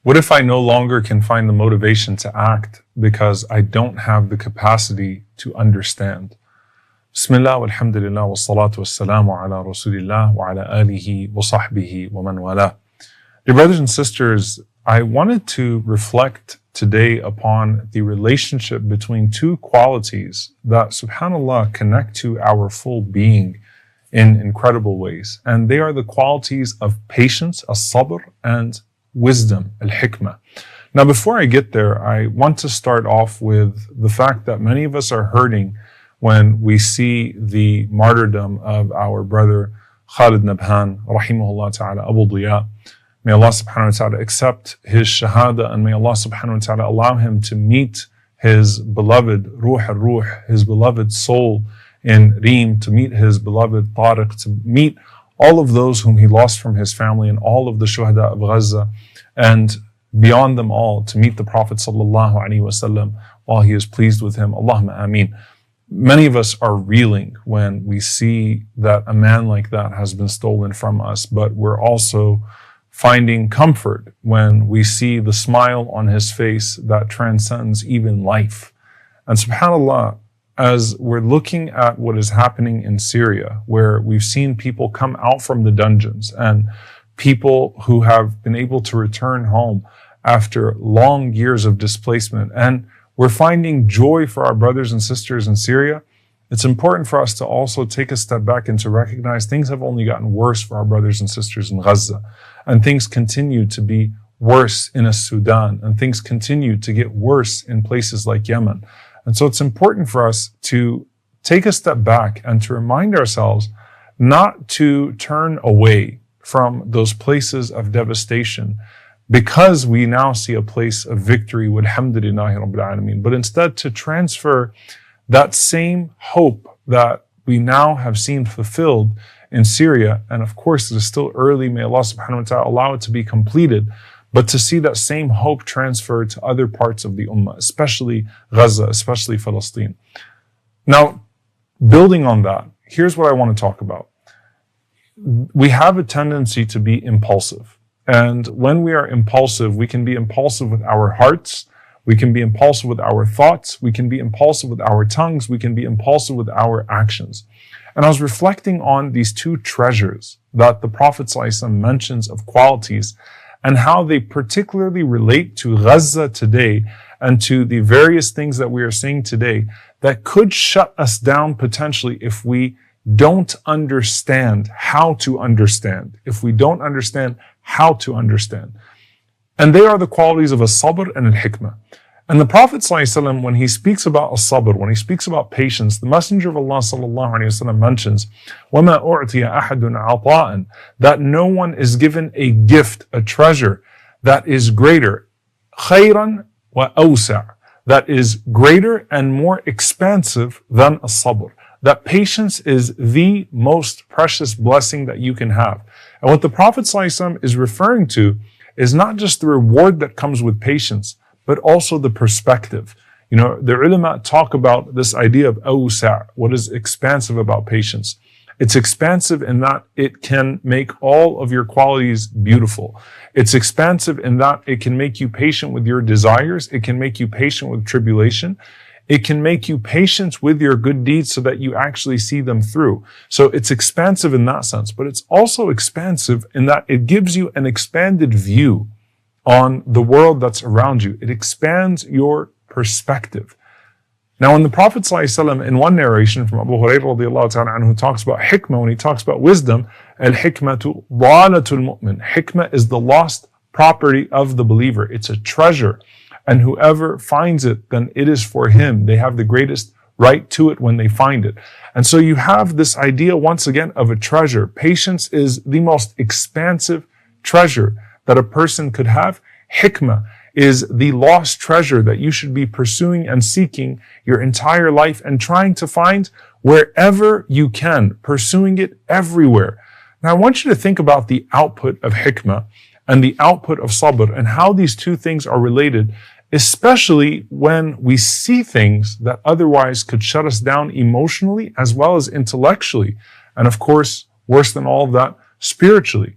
What if I no longer can find the motivation to act because I don't have the capacity to understand? Bismillah walhamdulillah wassalatu wassalamu ala rasulillah wa ala alihi wa sahbihi wa man wala. Dear brothers and sisters, I wanted to reflect today upon the relationship between two qualities that, subhanAllah, connect to our full being in incredible ways. And they are the qualities of patience, as-sabr, and wisdom, al-hikmah. Now, before I get there, I want to start off with the fact that many of us are hurting when we see the martyrdom of our brother Khaled Nabhan, rahimahu'llah ta'ala, Abu Diya. May Allah subhanahu wa ta'ala accept his shahada, and may Allah subhanahu wa ta'ala allow him to meet his beloved Ruh al-Ruh, his beloved soul in Reem, to meet his beloved Tariq, to meet all of those whom he lost from his family and all of the shuhada of Gaza, and beyond them all, to meet the Prophet sallallahu alaihi wasallam while he is pleased with him. Allahumma ameen. Many of us are reeling when we see that a man like that has been stolen from us, but we're also finding comfort when we see the smile on his face that transcends even life. And subhanAllah, as we're looking at what is happening in Syria, where we've seen people come out from the dungeons and people who have been able to return home after long years of displacement, and we're finding joy for our brothers and sisters in Syria, it's important for us to also take a step back and to recognize things have only gotten worse for our brothers and sisters in Gaza. And things continue to be worse in Sudan, and things continue to get worse in places like Yemen. And so it's important for us to take a step back and to remind ourselves not to turn away from those places of devastation because we now see a place of victory, walhamdulillahi rabbil alameen, but instead to transfer that same hope that we now have seen fulfilled in Syria. And of course, it is still early. May Allah subhanahu wa ta'ala allow it to be completed. But to see that same hope transferred to other parts of the Ummah, especially Gaza, especially Palestine. Now, building on that, here's what I want to talk about. We have a tendency to be impulsive. And when we are impulsive, we can be impulsive with our hearts. We can be impulsive with our thoughts. We can be impulsive with our tongues. We can be impulsive with our actions. And I was reflecting on these two treasures that the Prophet ﷺ mentions of qualities and how they particularly relate to Gaza today and to the various things that we are seeing today that could shut us down potentially if we don't understand how to understand, if we don't understand how to understand. And they are the qualities of as-sabr and al-hikmah. And the Prophet ﷺ, when he speaks about as-sabr, when he speaks about patience, the Messenger of Allah ﷺ mentions, وَمَا أُعْتِيَ أَحَدٌ عَطَاءً, that no one is given a gift, a treasure that is greater, خَيْرًا وَأَوْسَعًا, that is greater and more expansive than as-sabr. That patience is the most precious blessing that you can have. And what the Prophet ﷺ is referring to is not just the reward that comes with patience, but also the perspective. You know, the ulama talk about this idea of awsa', what is expansive about patience. It's expansive in that it can make all of your qualities beautiful. It's expansive in that it can make you patient with your desires. It can make you patient with tribulation. It can make you patient with your good deeds so that you actually see them through. So it's expansive in that sense, but it's also expansive in that it gives you an expanded view on the world that's around you. It expands your perspective. Now, when the Prophet ﷺ, in one narration from Abu Hurairah radiallahu ta'ala anhu, talks about hikmah, when he talks about wisdom, al-hikmatu dhalatul mu'min. Hikmah is the lost property of the believer. It's a treasure. And whoever finds it, then it is for him. They have the greatest right to it when they find it. And so you have this idea, once again, of a treasure. Patience is the most expansive treasure that a person could have. Hikmah is the lost treasure that you should be pursuing and seeking your entire life and trying to find wherever you can, pursuing it everywhere. Now, I want you to think about the output of hikmah and the output of sabr and how these two things are related, especially when we see things that otherwise could shut us down emotionally as well as intellectually. And of course, worse than all of that, spiritually.